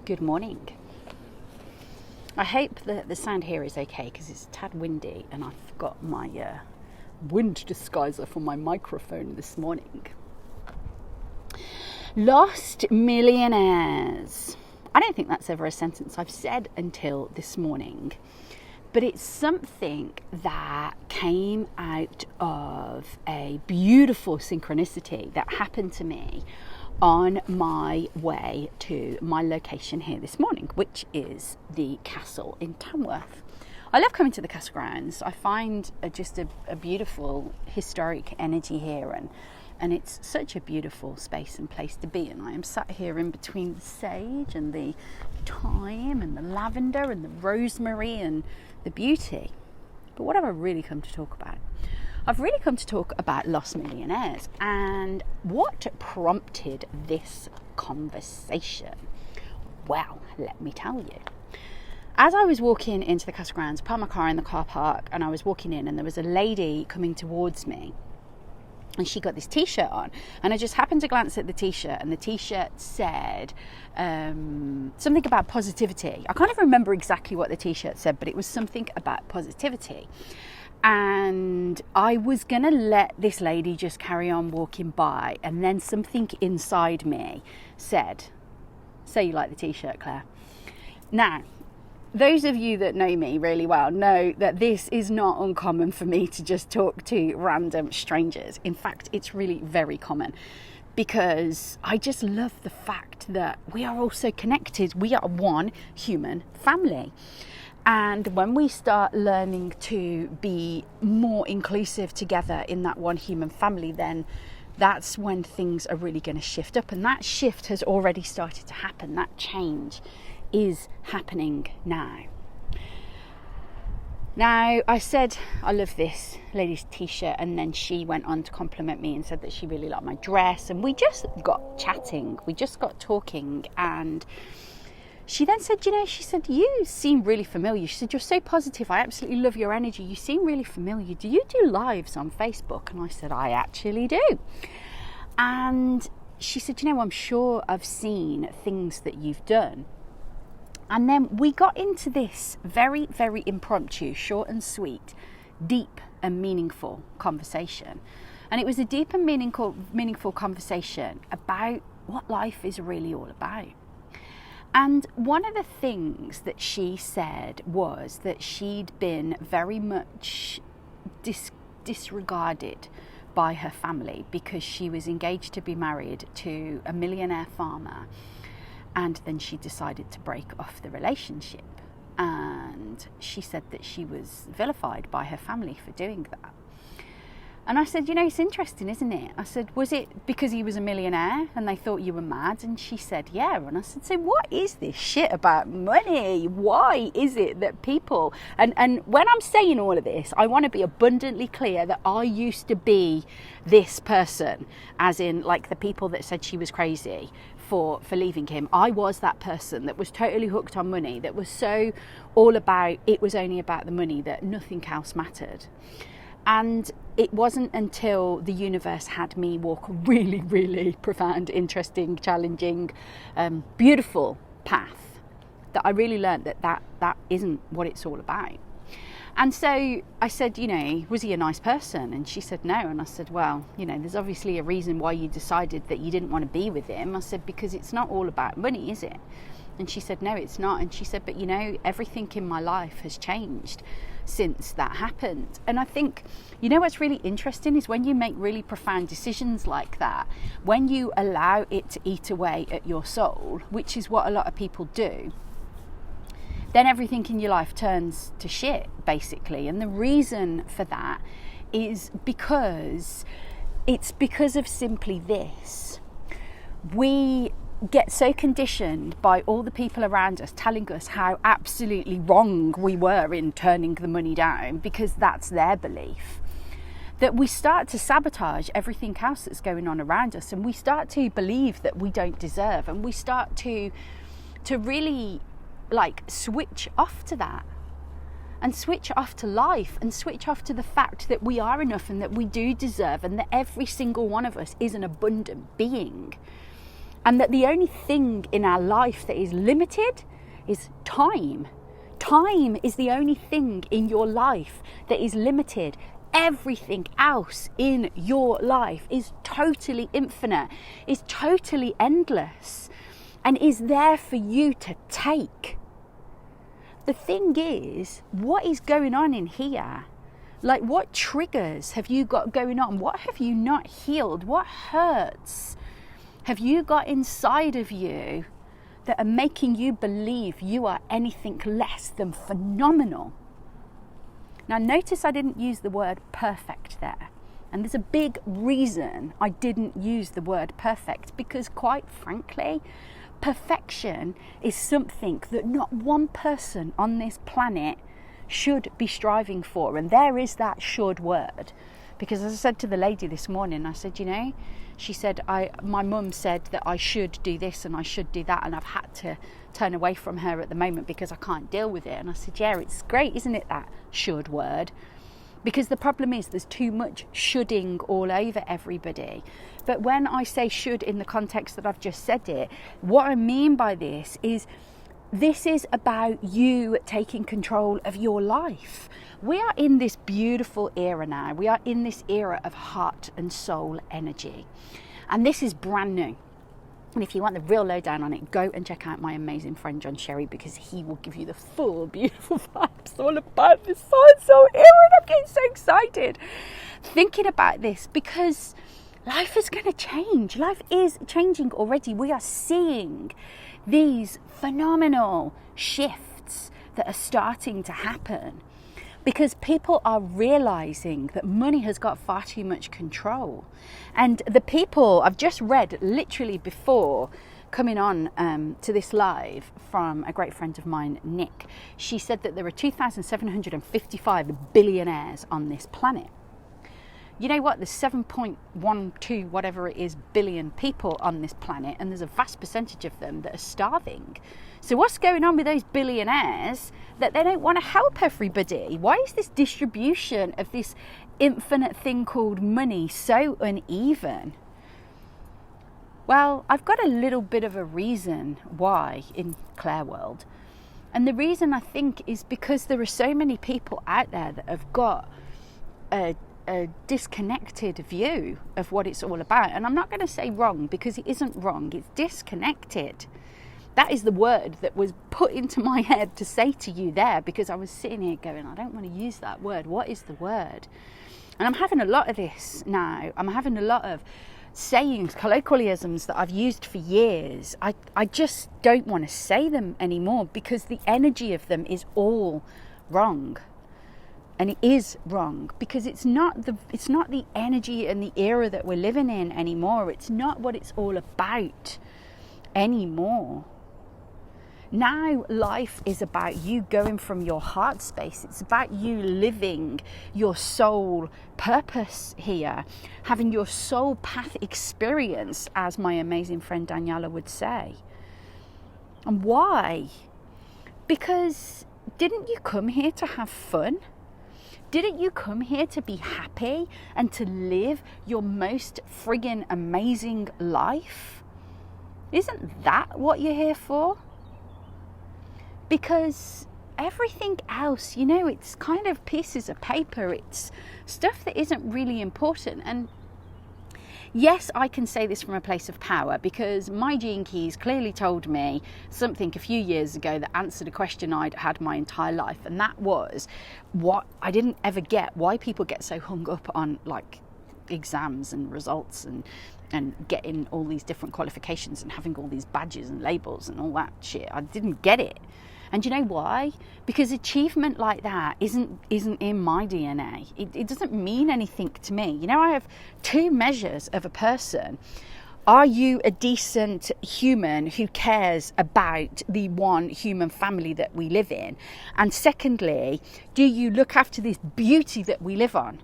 Good morning. I hope that the sound here is okay because it's a tad windy and I've got my wind disguiser for my microphone this morning. Lost millionaires. I don't think that's ever a sentence I've said until this morning, but it's something that came out of a beautiful synchronicity that happened to me on my way to my location here this morning, which is the castle in Tamworth. I love coming to the castle grounds. I find just a beautiful historic energy here, and it's such a beautiful space and place to be. And I am sat here in between the sage and the thyme and the lavender and the rosemary and the beauty. But what have I really come to talk about? I've really come to talk about lost millionaires and what prompted this conversation. Well, let me tell you. As I was walking into the castle grounds, parked my car in the car park, and I was walking in, and there was a lady coming towards me, and she got this t-shirt on, and I just happened to glance at the t-shirt, and the t-shirt said something about positivity. I can't even remember exactly what the t-shirt said, but it was something about positivity. And I was going to let this lady just carry on walking by, and then something inside me said, "So you like the t-shirt, Claire?" Now, those of you that know me really well know that this is not uncommon for me to just talk to random strangers. In fact, it's really very common because I just love the fact that we are all so connected. We are one human family. And when we start learning to be more inclusive together in that one human family, then that's when things are really going to shift up. And that shift has already started to happen. That change is happening now. Now, I said, I love this lady's t-shirt, and then she went on to compliment me and said that she really liked my dress. And we just got chatting, we just got talking, and she then said, she said, "You seem really familiar." She said, "You're so positive. I absolutely love your energy. You seem really familiar. Do you do lives on Facebook?" And I said, "I actually do." And she said, "I'm sure I've seen things that you've done." And then we got into this very, very impromptu, short and sweet, deep and meaningful conversation. And it was a deep and meaningful conversation about what life is really all about. And one of the things that she said was that she'd been very much disregarded by her family because she was engaged to be married to a millionaire farmer, and then she decided to break off the relationship. And she said that she was vilified by her family for doing that. And I said, it's interesting, isn't it? I said, was it because he was a millionaire and they thought you were mad? And she said, yeah. And I said, so what is this shit about money? Why is it that people... And when I'm saying all of this, I want to be abundantly clear that I used to be this person, as in like the people that said she was crazy for leaving him. I was that person that was totally hooked on money, that was so all about, it was only about the money, that nothing else mattered. And it wasn't until the universe had me walk a really, really profound, interesting, challenging, beautiful path that I really learned that isn't what it's all about. And so I said, was he a nice person? And she said, no. And I said, well, there's obviously a reason why you decided that you didn't want to be with him. I said, because it's not all about money, is it? And she said, no, it's not. And she said, but everything in my life has changed since that happened. And I think, what's really interesting is when you make really profound decisions like that, when you allow it to eat away at your soul, which is what a lot of people do, then everything in your life turns to shit, basically. And the reason for that is because of simply this. We get so conditioned by all the people around us telling us how absolutely wrong we were in turning the money down, because that's their belief, that we start to sabotage everything else that's going on around us, and we start to believe that we don't deserve, and we start to really switch off to that, and switch off to life, and switch off to the fact that we are enough and that we do deserve, and that every single one of us is an abundant being. And that the only thing in our life that is limited is time. Time is the only thing in your life that is limited. Everything else in your life is totally infinite, is totally endless, and is there for you to take. The thing is, what is going on in here? Like, what triggers have you got going on? What have you not healed? What hurts have you got inside of you that are making you believe you are anything less than phenomenal? Now, notice I didn't use the word perfect there. And there's a big reason I didn't use the word perfect, because quite frankly, perfection is something that not one person on this planet should be striving for. And there is that should word. Because as I said to the lady this morning, I said, you know, she said, my mum said that I should do this and I should do that, and I've had to turn away from her at the moment because I can't deal with it. And I said, yeah, it's great, isn't it, that should word? Because the problem is there's too much shoulding all over everybody. But when I say should in the context that I've just said it, what I mean by this is about you taking control of your life. We are in this beautiful era now. We are in this era of heart and soul energy. And this is brand new. And if you want the real lowdown on it, go and check out my amazing friend John Sherry, because he will give you the full beautiful vibes all about this soul era. And I'm getting so excited thinking about this, because life is going to change. Life is changing already. We are seeing these phenomenal shifts that are starting to happen, because people are realizing that money has got far too much control. And the people I've just read literally before coming on to this live from a great friend of mine, Nick, she said that there are 2,755 billionaires on this planet. You know what? There's 7.12 whatever it is billion people on this planet, and there's a vast percentage of them that are starving. So what's going on with those billionaires that they don't want to help everybody? Why is this distribution of this infinite thing called money so uneven? Well, I've got a little bit of a reason why in Claire World. And the reason I think is because there are so many people out there that have got a disconnected view of what it's all about. And I'm not going to say wrong, because it isn't wrong. It's disconnected. That is the word that was put into my head to say to you there, because I was sitting here going, I don't want to use that word. What is the word? And I'm having a lot of this now. I'm having a lot of sayings, colloquialisms that I've used for years. I just don't want to say them anymore, because the energy of them is all wrong. And it is wrong, because it's not the energy and the era that we're living in anymore. It's not what it's all about anymore. Now life is about you going from your heart space. It's about you living your soul purpose here, having your soul path experience, as my amazing friend Daniela would say. And why? Because didn't you come here to have fun? Didn't you come here to be happy and to live your most friggin' amazing life? Isn't that what you're here for? Because everything else, you know, it's kind of pieces of paper. It's stuff that isn't really important. And yes, I can say this from a place of power, because my gene keys clearly told me something a few years ago that answered a question I'd had my entire life. And that was what I didn't ever get, why people get so hung up on like exams and results and getting all these different qualifications and having all these badges and labels and all that shit. I didn't get it. And you know why? Because achievement like that isn't in my DNA. It doesn't mean anything to me. You know, I have two measures of a person. Are you a decent human who cares about the one human family that we live in? And secondly, do you look after this beauty that we live on?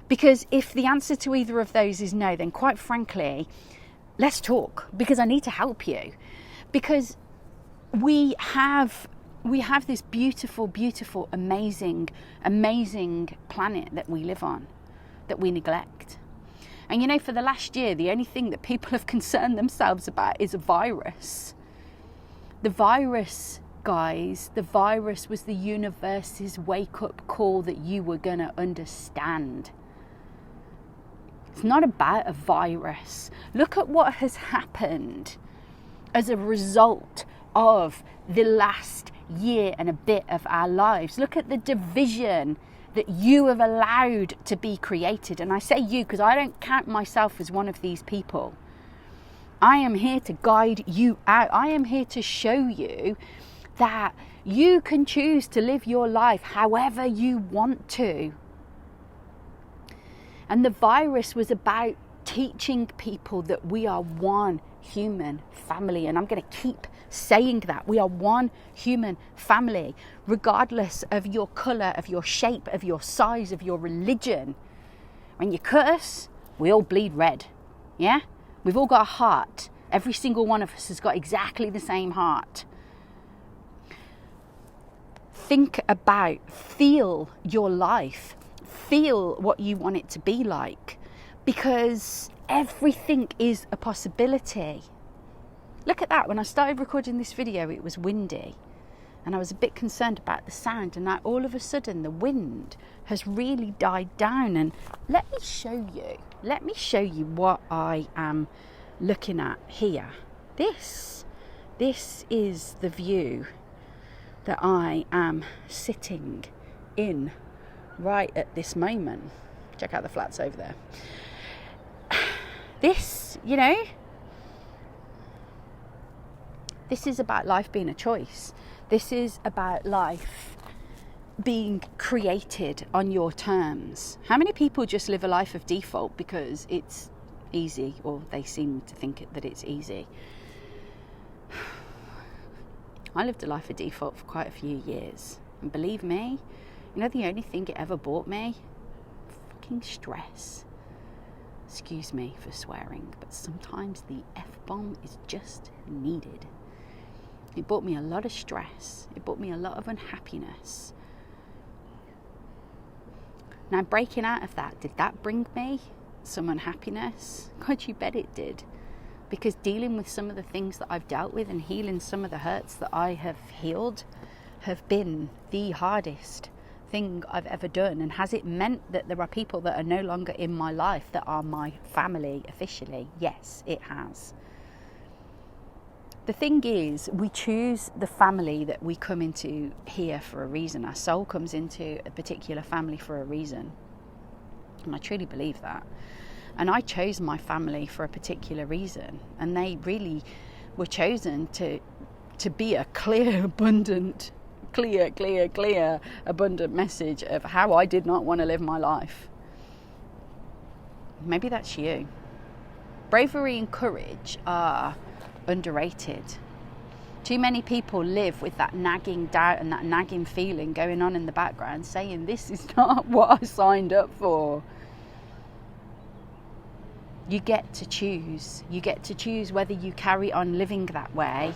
Because if the answer to either of those is no, then quite frankly, let's talk, because I need to help you. Because we have this beautiful, beautiful, amazing, amazing planet that we live on, that we neglect. And you know, for the last year, the only thing that people have concerned themselves about is a virus. The virus, guys, the virus was the universe's wake-up call that you were going to understand. It's not about a virus. Look at what has happened as a result of the last year and a bit of our lives. Look at the division that you have allowed to be created. And I say you because I don't count myself as one of these people. I am here to guide you out. I am here to show you that you can choose to live your life however you want to. And the virus was about teaching people that we are one human family. And I'm going to keep saying that. We are one human family, regardless of your colour, of your shape, of your size, of your religion. When you curse, we all bleed red. Yeah? We've all got a heart. Every single one of us has got exactly the same heart. Think about, feel your life. Feel what you want it to be like. Because everything is a possibility. Look at that. When I started recording this video, it was windy. And I was a bit concerned about the sound. And now all of a sudden, the wind has really died down. And let me show you what I am looking at here. This is the view that I am sitting in right at this moment. Check out the flats over there. This, you know, this is about life being a choice. This is about life being created on your terms. How many people just live a life of default because it's easy, or they seem to think that it's easy? I lived a life of default for quite a few years. And believe me, you know the only thing it ever brought me? Fucking stress. Excuse me for swearing, but sometimes the F-bomb is just needed. It brought me a lot of stress. It brought me a lot of unhappiness. Now, breaking out of that, did that bring me some unhappiness? God, you bet it did. Because dealing with some of the things that I've dealt with and healing some of the hurts that I have healed have been the hardest thing I've ever done. And has it meant that there are people that are no longer in my life that are my family officially? Yes, it has. The thing is, we choose the family that we come into here for a reason. Our soul comes into a particular family for a reason. And I truly believe that. And I chose my family for a particular reason. And they really were chosen to be a clear, abundant message of how I did not want to live my life. Maybe that's you. Bravery and courage are underrated. Too many people live with that nagging doubt and that nagging feeling going on in the background, saying this is not what I signed up for. You get to choose. You get to choose whether you carry on living that way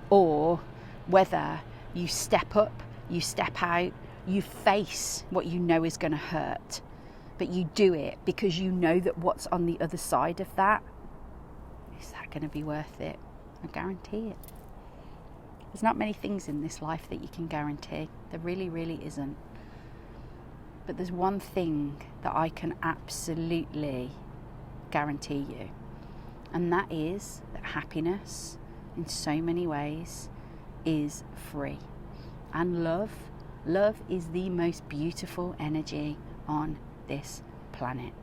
or whether you step up, you step out, you face what you know is going to hurt. But you do it because you know that what's on the other side of that, is that going to be worth it? I guarantee it. There's not many things in this life that you can guarantee. There really, really isn't. But there's one thing that I can absolutely guarantee you. And that is that happiness, in so many ways, is free. And love is the most beautiful energy on this planet.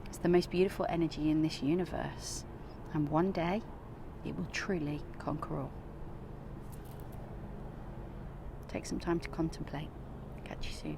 It's the most beautiful energy in this universe. And one day, it will truly conquer all. Take some time to contemplate. Catch you soon.